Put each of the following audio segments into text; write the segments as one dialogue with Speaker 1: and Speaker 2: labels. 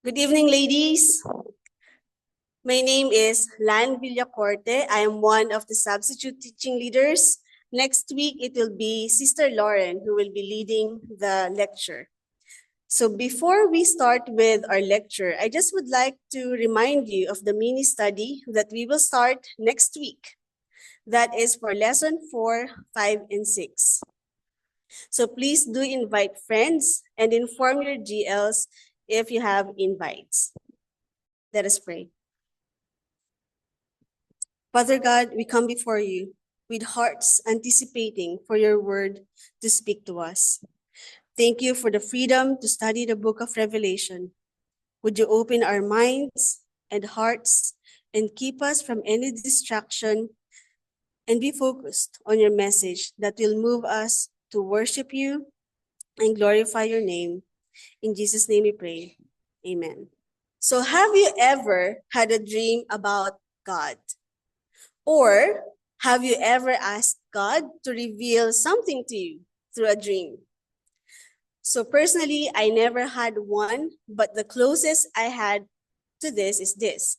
Speaker 1: Good evening, ladies. My name is Lan Villacorte. I am one of the substitute teaching leaders. Next week, it will be Sister Lauren who will be leading the lecture. So before we start with our lecture, I just would like to remind you of the mini study that we will start next week. That is for lesson 4, 5, and 6. So please do invite friends and inform your GLs if you have invites. Let us pray. Father God, we come before you with hearts anticipating for your word to speak to us. Thank you for the freedom to study the book of Revelation. Would you open our minds and hearts and keep us from any distraction and be focused on your message that will move us to worship you and glorify your name. In Jesus' name we pray. Amen. So have you ever had a dream about God? Or have you ever asked God to reveal something to you through a dream? So personally, I never had one, but the closest I had to this is this.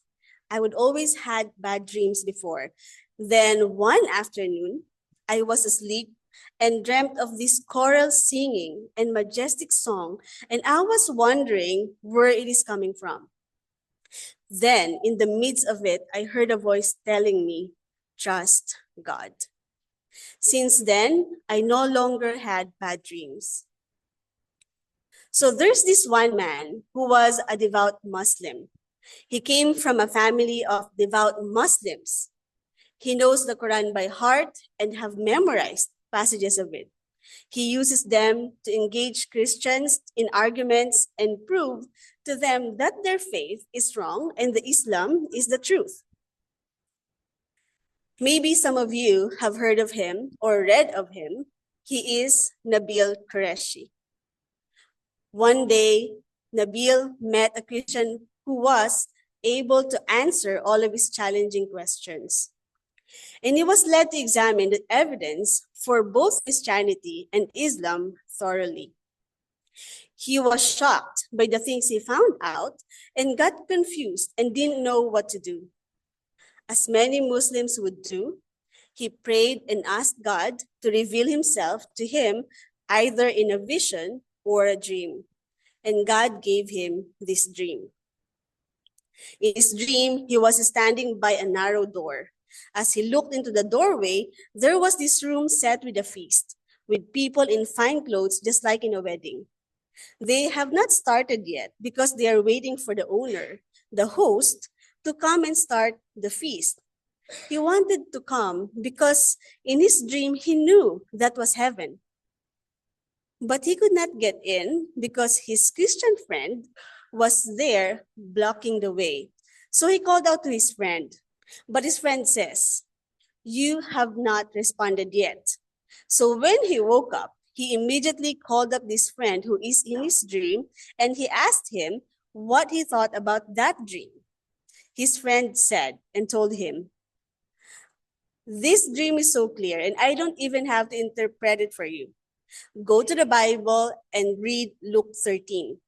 Speaker 1: I would always had bad dreams before. Then one afternoon, I was asleep and dreamt of this choral singing and majestic song, and I was wondering where it is coming from. Then, in the midst of it, I heard a voice telling me, trust God. Since then, I no longer had bad dreams. So there's this one man who was a devout Muslim. He came from a family of devout Muslims. He knows the Quran by heart and have memorized passages of it. He uses them to engage Christians in arguments and prove to them that their faith is wrong and the Islam is the truth. Maybe some of you have heard of him or read of him. He is Nabil Qureshi. One day, Nabil met a Christian who was able to answer all of his challenging questions. And he was led to examine the evidence for both Christianity and Islam thoroughly. He was shocked by the things he found out and got confused and didn't know what to do. As many Muslims would do, he prayed and asked God to reveal himself to him either in a vision or a dream. And God gave him this dream. In his dream, he was standing by a narrow door. As he looked into the doorway, there was this room set with a feast, with people in fine clothes just like in a wedding. They have not started yet because they are waiting for the owner, the host, to come and start the feast. He wanted to come because in his dream he knew that was heaven. But he could not get in because his Christian friend was there blocking the way. So he called out to his friend. But his friend says, "You have not responded yet." So when he woke up, he immediately called up this friend who is in his dream, and he asked him what he thought about that dream. His friend said and told him, "This dream is so clear, and I don't even have to interpret it for you. Go to the Bible and read Luke 13.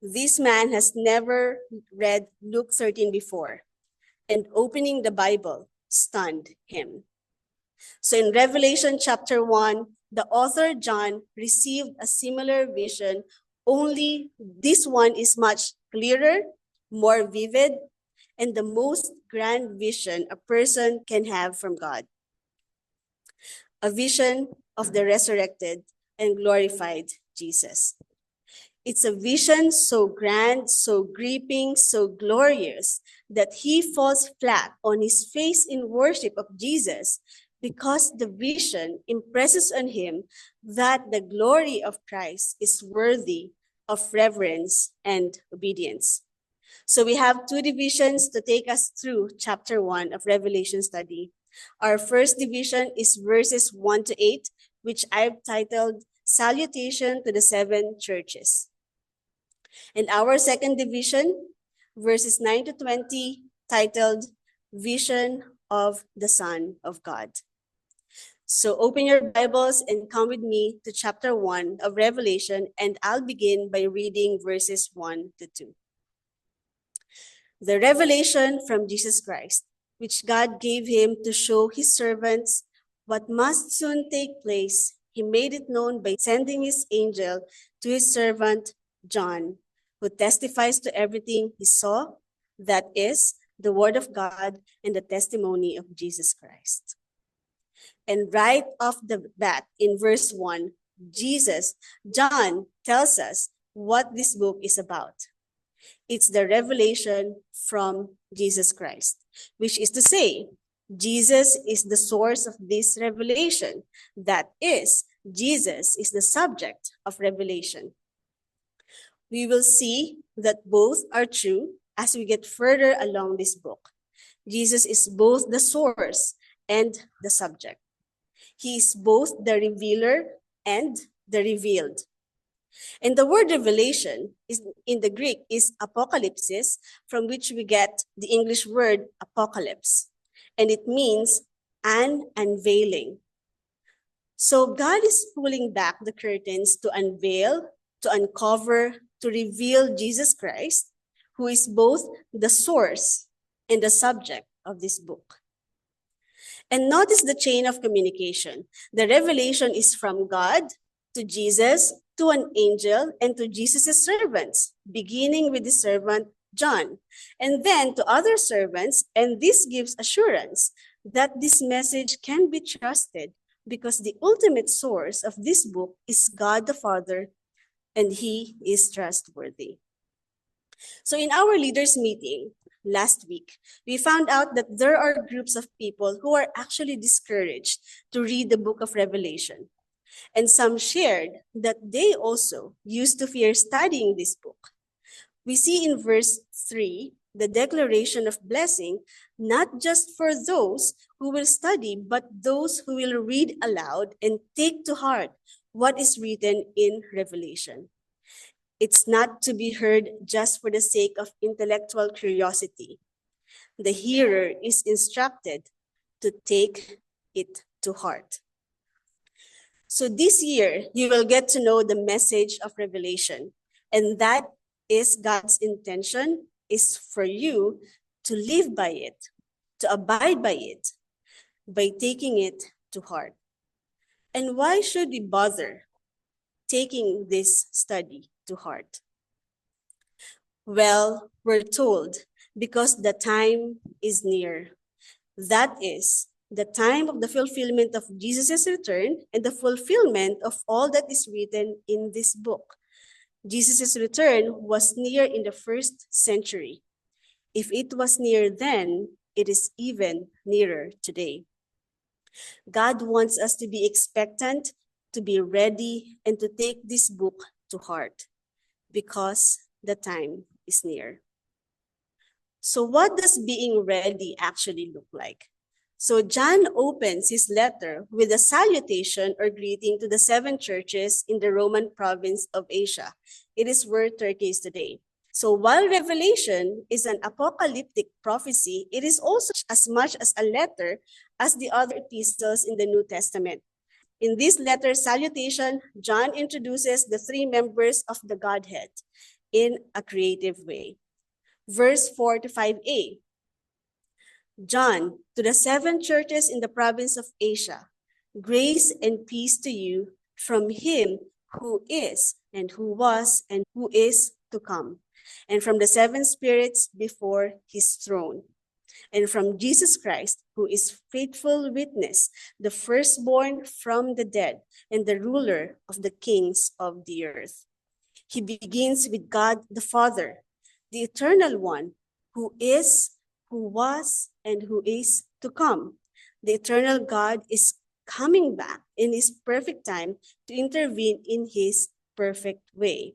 Speaker 1: This man has never read Luke 13 before, and opening the Bible stunned him. So in Revelation chapter 1, the author John received a similar vision, only this one is much clearer, more vivid, and the most grand vision a person can have from God. A vision of the resurrected and glorified Jesus. It's a vision so grand, so gripping, so glorious that he falls flat on his face in worship of Jesus because the vision impresses on him that the glory of Christ is worthy of reverence and obedience. So we have two divisions to take us through chapter 1 of Revelation study. Our first division is verses 1 to 8, which I've titled Salutation to the Seven Churches. And our second division, verses 9 to 20, titled Vision of the Son of God. So open your Bibles and come with me to chapter 1 of Revelation, and I'll begin by reading verses 1 to 2. The revelation from Jesus Christ, which God gave him to show his servants what must soon take place, he made it known by sending his angel to his servant John, who testifies to everything he saw, that is, the word of God and the testimony of Jesus Christ. And right off the bat, in verse 1, John tells us what this book is about. It's the revelation from Jesus Christ, which is to say, Jesus is the source of this revelation. That is, Jesus is the subject of revelation. We will see that both are true as we get further along this book. Jesus is both the source and the subject. He is both the revealer and the revealed. And the word revelation is in the Greek is apocalypsis, from which we get the English word apocalypse. And it means an unveiling. So God is pulling back the curtains to unveil, to uncover, to reveal Jesus Christ, who is both the source and the subject of this book. And notice the chain of communication. The revelation is from God to Jesus, to an angel, and to Jesus' servants, beginning with the servant John, and then to other servants, and this gives assurance that this message can be trusted because the ultimate source of this book is God the Father, and he is trustworthy. So in our leaders meeting last week, we found out that there are groups of people who are actually discouraged to read the book of Revelation. And some shared that they also used to fear studying this book. We see in verse 3 the declaration of blessing, not just for those who will study, but those who will read aloud and take to heart what is written in Revelation. It's not to be heard just for the sake of intellectual curiosity. The hearer is instructed to take it to heart. So this year, you will get to know the message of Revelation, and that is God's intention is for you to live by it, to abide by it, by taking it to heart. And why should we bother taking this study to heart? Well, we're told because the time is near. That is, the time of the fulfillment of Jesus' return and the fulfillment of all that is written in this book. Jesus' return was near in the 1st century. If it was near then, it is even nearer today. God wants us to be expectant, to be ready, and to take this book to heart because the time is near. So what does being ready actually look like? So John opens his letter with a salutation or greeting to the 7 churches in the Roman province of Asia. It is where Turkey is today. So while Revelation is an apocalyptic prophecy, it is also as much as a letter as the other epistles in the New Testament. In this letter salutation, John introduces the 3 members of the Godhead in a creative way. Verse 4 to 5a. John, to the 7 churches in the province of Asia, grace and peace to you from him who is, and who was, and who is to come, and from the 7 spirits before his throne, and from Jesus Christ, who is faithful witness, the firstborn from the dead, and the ruler of the kings of the earth. He begins with God the Father, the eternal one, who is, who was, and who is to come. The eternal God is coming back in his perfect time to intervene in his perfect way.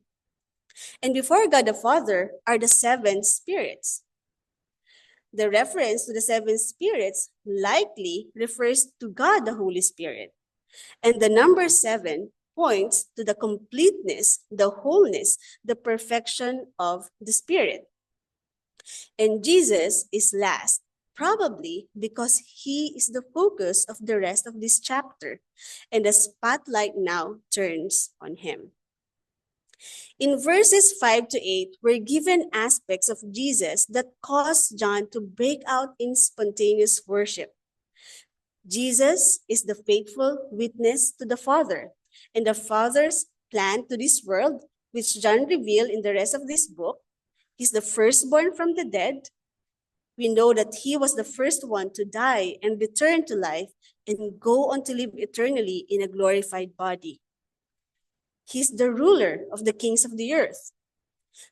Speaker 1: And before God the Father are the 7 spirits. The reference to the 7 spirits likely refers to God the Holy Spirit. And the number 7 points to the completeness, the wholeness, the perfection of the Spirit. And Jesus is last. probably because he is the focus of the rest of this chapter, and the spotlight now turns on him. In verses 5 to 8, we're given aspects of Jesus that cause John to break out in spontaneous worship. Jesus is the faithful witness to the Father, and the Father's plan to this world, which John revealed in the rest of this book. He's the firstborn from the dead. We know that he was the first one to die and return to life and go on to live eternally in a glorified body. He's the ruler of the kings of the earth.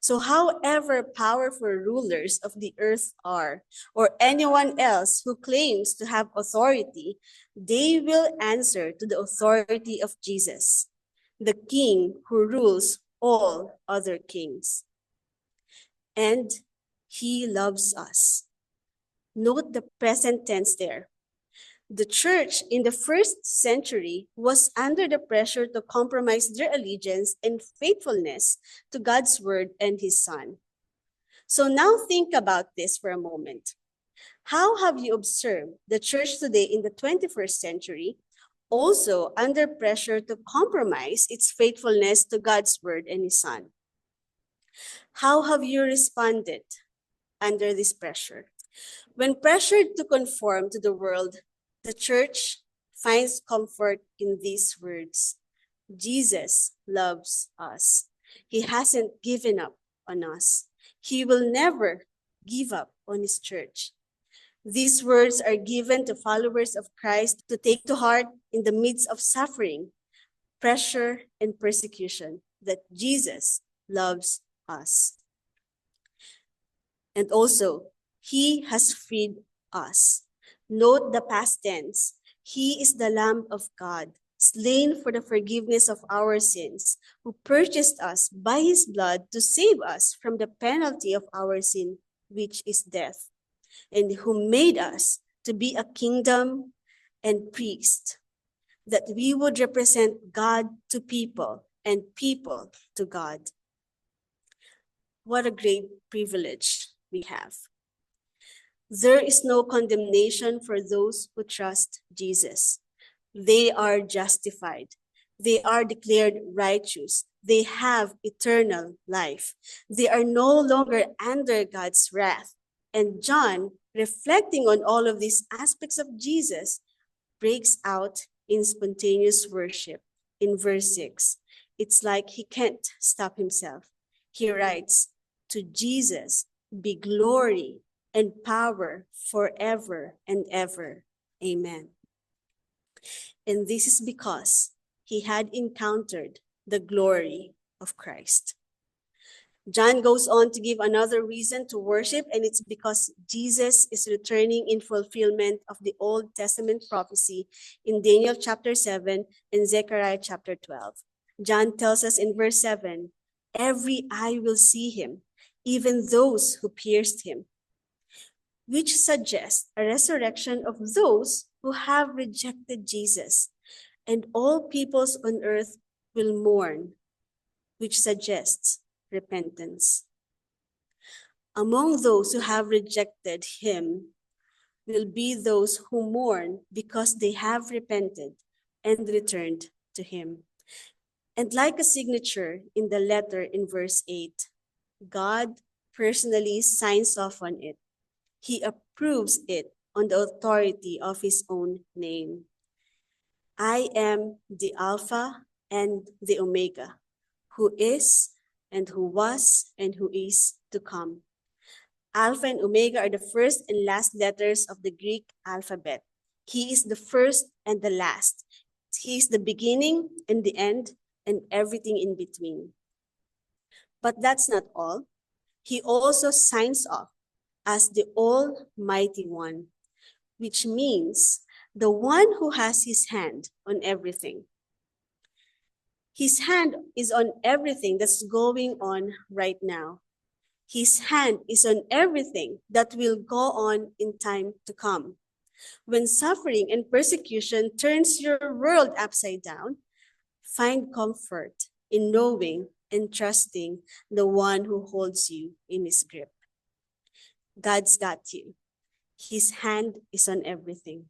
Speaker 1: So however powerful rulers of the earth are, or anyone else who claims to have authority, they will answer to the authority of Jesus, the king who rules all other kings. And he loves us. Note the present tense there. The church in the first century was under the pressure to compromise their allegiance and faithfulness to God's word and his son. So now think about this for a moment. How have you observed the church today in the 21st century also under pressure to compromise its faithfulness to God's word and his son? How have you responded under this pressure? When pressured to conform to the world, the church finds comfort in these words. Jesus loves us. He hasn't given up on us. He will never give up on his church. These words are given to followers of Christ to take to heart in the midst of suffering, pressure, and persecution, that Jesus loves us. And also, he has freed us. Note the past tense. He is the Lamb of God, slain for the forgiveness of our sins, who purchased us by his blood to save us from the penalty of our sin, which is death, and who made us to be a kingdom and priest, that we would represent God to people and people to God. What a great privilege we have. There is no condemnation for those who trust Jesus. They are justified. They are declared righteous. They have eternal life. They are no longer under God's wrath. And John, reflecting on all of these aspects of Jesus, breaks out in spontaneous worship in verse 6. It's like he can't stop himself. He writes, "To Jesus be glory and power forever and ever. Amen." And this is because he had encountered the glory of Christ. John goes on to give another reason to worship, and it's because Jesus is returning in fulfillment of the Old Testament prophecy in Daniel chapter 7 and Zechariah chapter 12. John tells us in verse 7, "Every eye will see him, even those who pierced him," which suggests a resurrection of those who have rejected Jesus, and all peoples on earth will mourn, which suggests repentance. Among those who have rejected him will be those who mourn because they have repented and returned to him. And like a signature in the letter in verse 8, God personally signs off on it. He approves it on the authority of his own name. "I am the Alpha and the Omega, who is and who was and who is to come." Alpha and Omega are the first and last letters of the Greek alphabet. He is the first and the last. He is the beginning and the end and everything in between. But that's not all. He also signs off as the Almighty One, which means the one who has his hand on everything. His hand is on everything that's going on right now. His hand is on everything that will go on in time to come. When suffering and persecution turns your world upside down, find comfort in knowing and trusting the one who holds you in his grip. God's got you. His hand is on everything.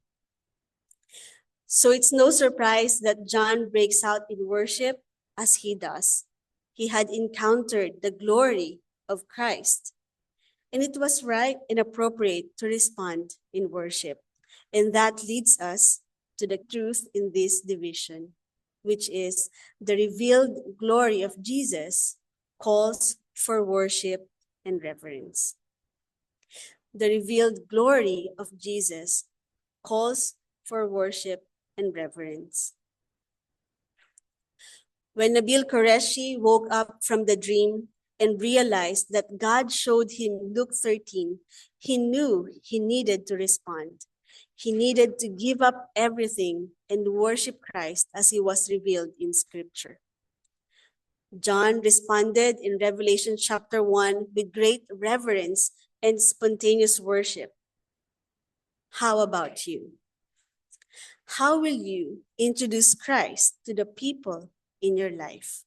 Speaker 1: So it's no surprise that John breaks out in worship as he does. He had encountered the glory of Christ, and it was right and appropriate to respond in worship. And that leads us to the truth in this division, which is the revealed glory of Jesus calls for worship and reverence. The revealed glory of Jesus calls for worship and reverence. When Nabil Qureshi woke up from the dream and realized that God showed him Luke 13, he knew he needed to respond. He needed to give up everything and worship Christ as he was revealed in Scripture. John responded in Revelation chapter 1 with great reverence and spontaneous worship. How about you? How will you introduce Christ to the people in your life?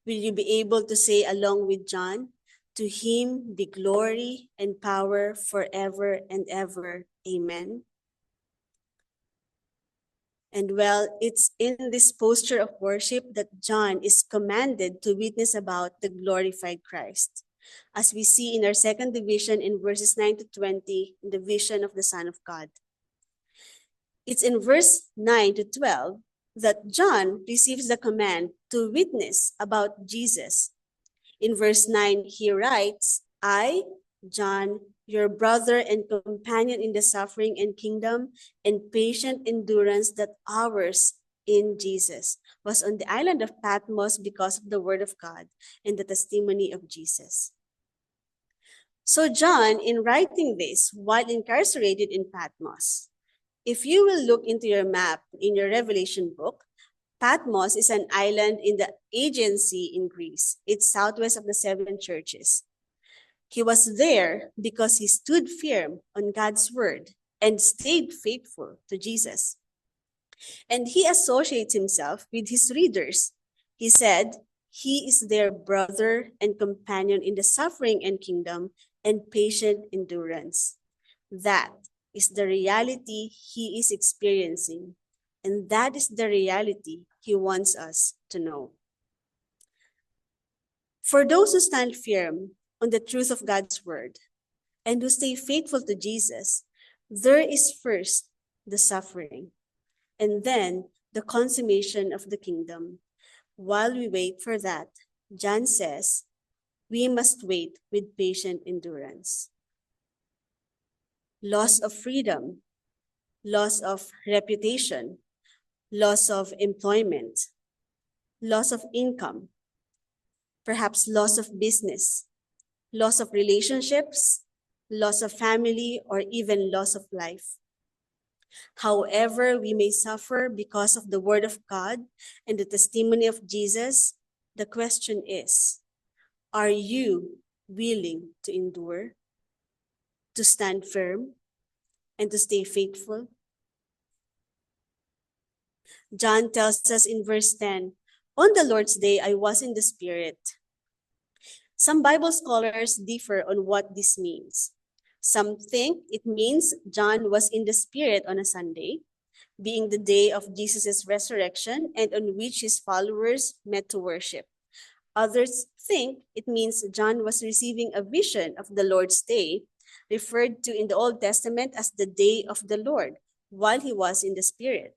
Speaker 1: Will you be able to say along with John, "To him be glory and power forever and ever. Amen"? And well, it's in this posture of worship that John is commanded to witness about the glorified Christ, as we see in our second division in verses 9 to 20, in the vision of the Son of God. It's in verse 9 to 12 that John receives the command to witness about Jesus. In verse 9, he writes, "I, John, your brother and companion in the suffering and kingdom and patient endurance that ours in Jesus was on the island of Patmos because of the word of God and the testimony of Jesus." So John, in writing this while incarcerated in Patmos, if you will look into your map in your Revelation book, Patmos is an island in the Aegean Sea in Greece. It's southwest of the seven churches. He was there because he stood firm on God's word and stayed faithful to Jesus. And he associates himself with his readers. He said, he is their brother and companion in the suffering and kingdom and patient endurance. That is the reality he is experiencing. And that is the reality he wants us to know. For those who stand firm on the truth of God's word and who stay faithful to Jesus, there is first the suffering and then the consummation of the kingdom. While we wait for that, John says, we must wait with patient endurance. Loss of freedom, loss of reputation, loss of employment, loss of income, perhaps loss of business, loss of relationships, loss of family, or even loss of life. However, we may suffer because of the word of God and the testimony of Jesus, the question is, are you willing to endure, to stand firm, and to stay faithful? John tells us in verse 10, "On the Lord's day, I was in the Spirit." Some Bible scholars differ on what this means. Some think it means John was in the Spirit on a Sunday, being the day of Jesus' resurrection and on which his followers met to worship. Others think it means John was receiving a vision of the Lord's day, referred to in the Old Testament as the day of the Lord, while he was in the Spirit.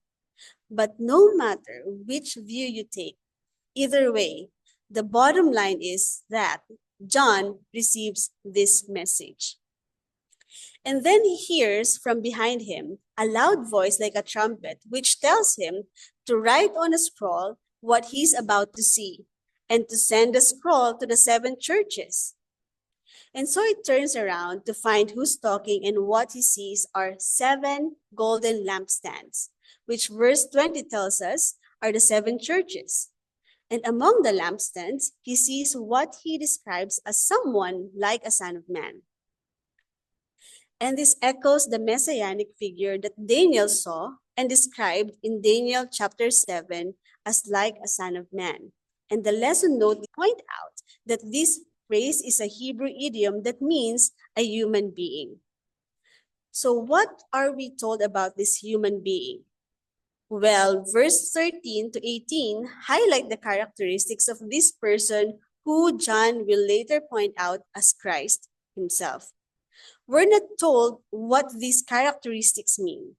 Speaker 1: But no matter which view you take, either way, the bottom line is that John receives this message. And then he hears from behind him a loud voice like a trumpet, which tells him to write on a scroll what he's about to see and to send the scroll to the seven churches. And so he turns around to find who's talking, and what he sees are 7 golden lampstands, which verse 20 tells us are the 7 churches. And among the lampstands, he sees what he describes as someone like a son of man. And this echoes the messianic figure that Daniel saw and described in Daniel chapter 7 as like a son of man. And the lesson note point out that this phrase is a Hebrew idiom that means a human being. So what are we told about this human being? Well, verse 13 to 18 highlight the characteristics of this person who John will later point out as Christ himself. We're not told what these characteristics mean.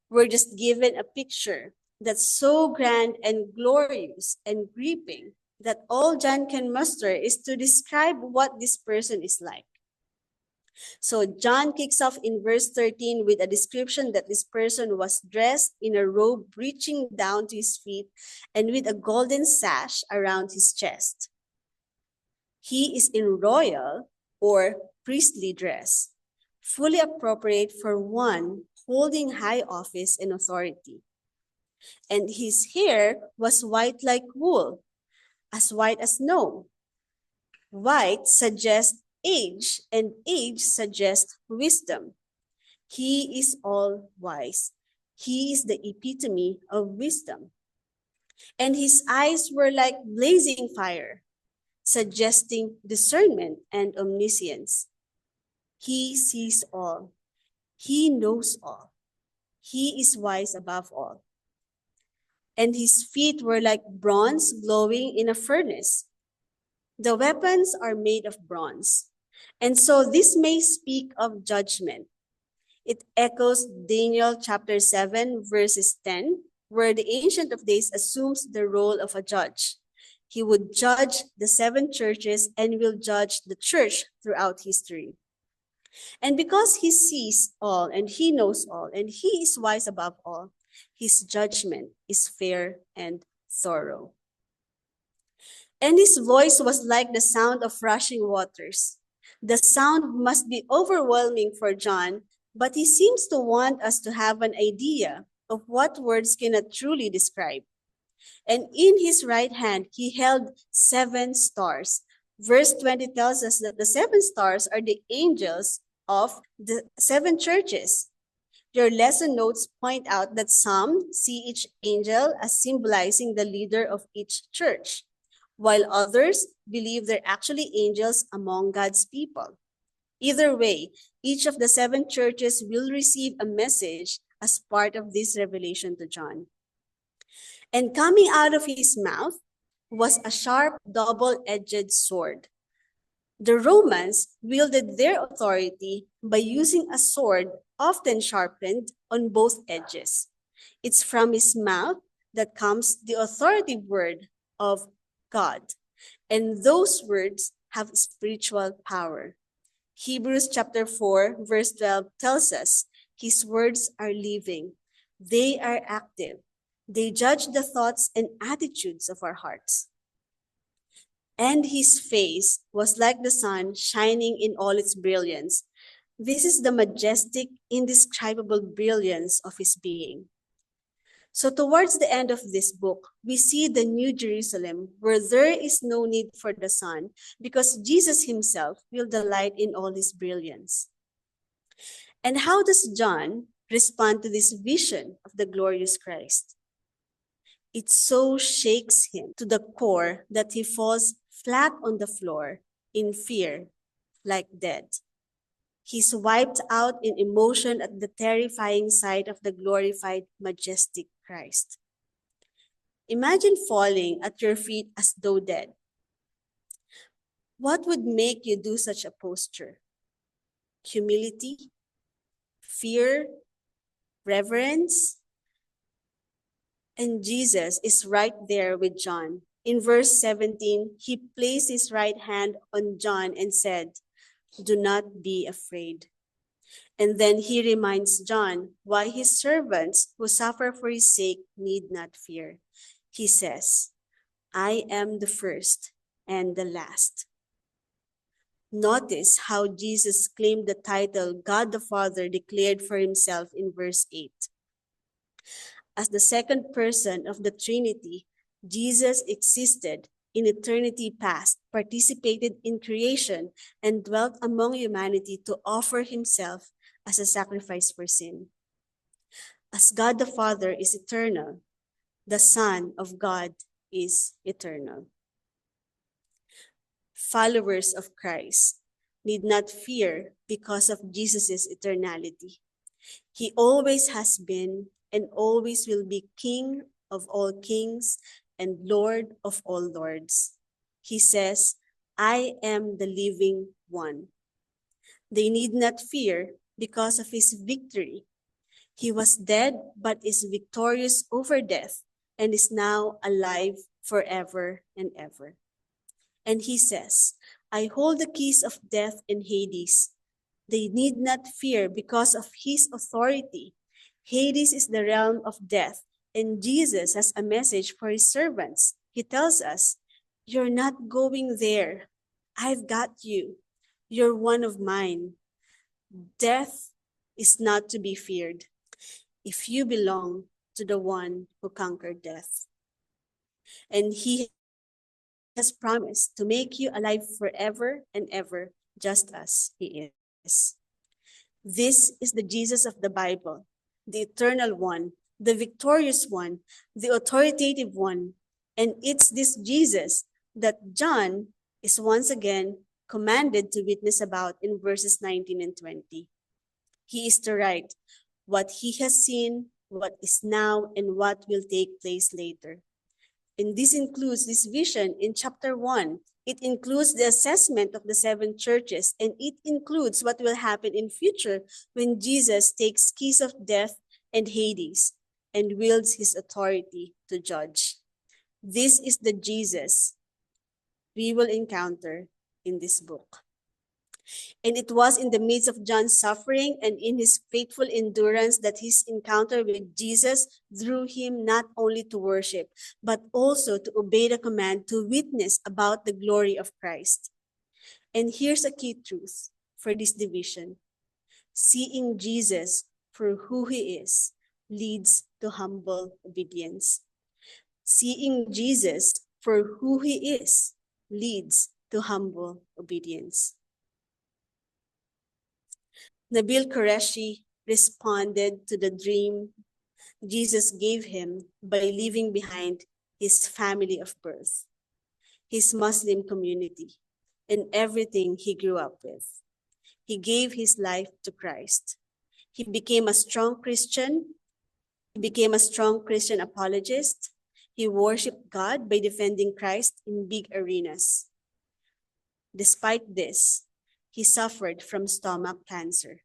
Speaker 1: We're just given a picture that's so grand and glorious and gripping that all John can muster is to describe what this person is like. So John kicks off in verse 13 with a description that this person was dressed in a robe reaching down to his feet and with a golden sash around his chest. He is in royal or priestly dress, fully appropriate for one holding high office and authority. And his hair was white like wool, as white as snow. White suggests age, and age suggests wisdom. He is all wise. He is the epitome of wisdom. And his eyes were like blazing fire, suggesting discernment and omniscience. He sees all. He knows all. He is wise above all. And his feet were like bronze glowing in a furnace. The weapons are made of bronze. And so this may speak of judgment. It echoes Daniel chapter 7, verses 10, where the Ancient of Days assumes the role of a judge. He would judge the 7 churches and will judge the church throughout history. And because he sees all and he knows all and he is wise above all, his judgment is fair and thorough. And his voice was like the sound of rushing waters. The sound must be overwhelming for John, but he seems to want us to have an idea of what words cannot truly describe. And in his right hand, he held 7 stars. Verse 20 tells us that the 7 stars are the angels of the 7 churches. Your lesson notes point out that some see each angel as symbolizing the leader of each church, while others believe they're actually angels among God's people. Either way, each of the 7 churches will receive a message as part of this revelation to John. And coming out of his mouth was a sharp double-edged sword. The Romans wielded their authority by using a sword often sharpened on both edges. It's from his mouth that comes the authoritative word of God, and those words have spiritual power. Hebrews chapter 4, verse 12 tells us his words are living. They are active. They judge the thoughts and attitudes of our hearts. And his face was like the sun shining in all its brilliance. This is the majestic, indescribable brilliance of his being. So towards the end of this book, we see the New Jerusalem where there is no need for the sun because Jesus himself will delight in all his brilliance. And how does John respond to this vision of the glorious Christ? It so shakes him to the core that he falls flat on the floor in fear, like dead. He's wiped out in emotion at the terrifying sight of the glorified, majestic Christ. Imagine falling at your feet as though dead. What would make you do such a posture? Humility? Fear? Reverence? And Jesus is right there with John. In verse 17, he placed his right hand on John and said, "Do not be afraid." And then he reminds John why his servants who suffer for his sake need not fear. He says, "I am the first and the last." Notice how Jesus claimed the title God the Father declared for himself in verse 8. As the second person of the Trinity, Jesus existed in eternity past, participated in creation, and dwelt among humanity to offer himself as a sacrifice for sin. As God the Father is eternal, the Son of God is eternal. Followers of Christ, need not fear because of Jesus' eternality. He always has been and always will be King of all kings and Lord of all lords. He says, I am the living one. They need not fear because of his victory. He was dead but is victorious over death and is now alive forever and ever. And he says, I hold the keys of death and Hades. They need not fear because of his authority. Hades is the realm of death, and Jesus has a message for his servants. He tells us, you're not going there. I've got you. You're one of mine. Death is not to be feared if you belong to the one who conquered death. And he has promised to make you alive forever and ever, just as he is. This is the Jesus of the Bible, the eternal one, the victorious one, the authoritative one. And it's this Jesus that John is once again commanded to witness about in verses 19 and 20. He is to write what he has seen, what is now, and what will take place later. And this includes this vision in chapter 1. It includes the assessment of the 7 churches, and it includes what will happen in future when Jesus takes keys of death and Hades and wields his authority to judge. This is the Jesus we will encounter in this book. And it was in the midst of John's suffering and in his faithful endurance that his encounter with Jesus drew him not only to worship, but also to obey the command to witness about the glory of Christ. And here's a key truth for this division. Seeing Jesus for who he is leads to humble obedience. Seeing Jesus for who he is leads to humble obedience. Nabil Qureshi responded to the dream Jesus gave him by leaving behind his family of birth, his Muslim community, and everything he grew up with. He gave his life to Christ. He became a strong Christian. He became a strong Christian apologist. He worshiped God by defending Christ in big arenas. Despite this, he suffered from stomach cancer.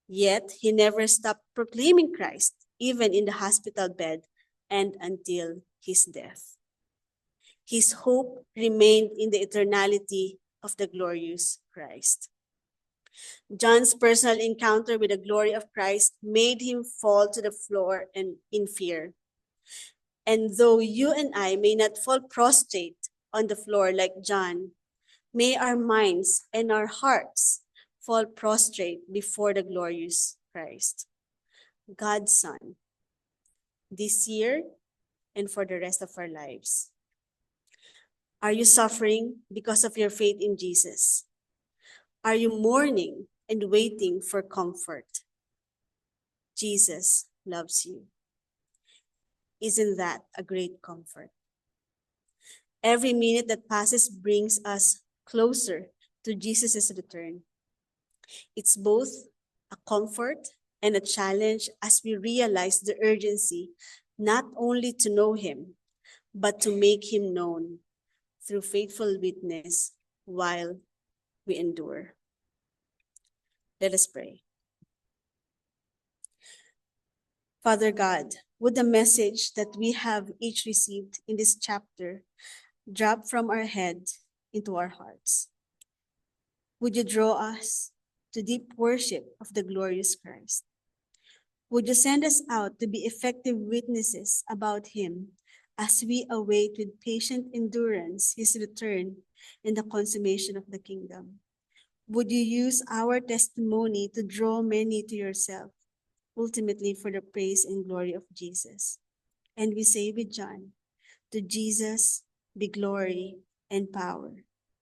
Speaker 1: Yet he never stopped proclaiming Christ, even in the hospital bed and until his death. His hope remained in the eternality of the glorious Christ. John's personal encounter with the glory of Christ made him fall to the floor and in fear. And though you and I may not fall prostrate on the floor like John, may our minds and our hearts fall prostrate before the glorious Christ, God's Son, this year and for the rest of our lives. Are you suffering because of your faith in Jesus? Are you mourning and waiting for comfort? Jesus loves you. Isn't that a great comfort? Every minute that passes brings us closer to Jesus' return. It's both a comfort and a challenge as we realize the urgency not only to know him, but to make him known through faithful witness while we endure. Let us pray. Father God, would the message that we have each received in this chapter drop from our head into our hearts? Would you draw us to deep worship of the glorious Christ? Would you send us out to be effective witnesses about him as we await with patient endurance his return and the consummation of the kingdom? Would you use our testimony to draw many to yourself, ultimately for the praise and glory of Jesus? And we say with John, to Jesus be glory and power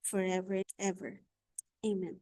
Speaker 1: forever and ever. Amen.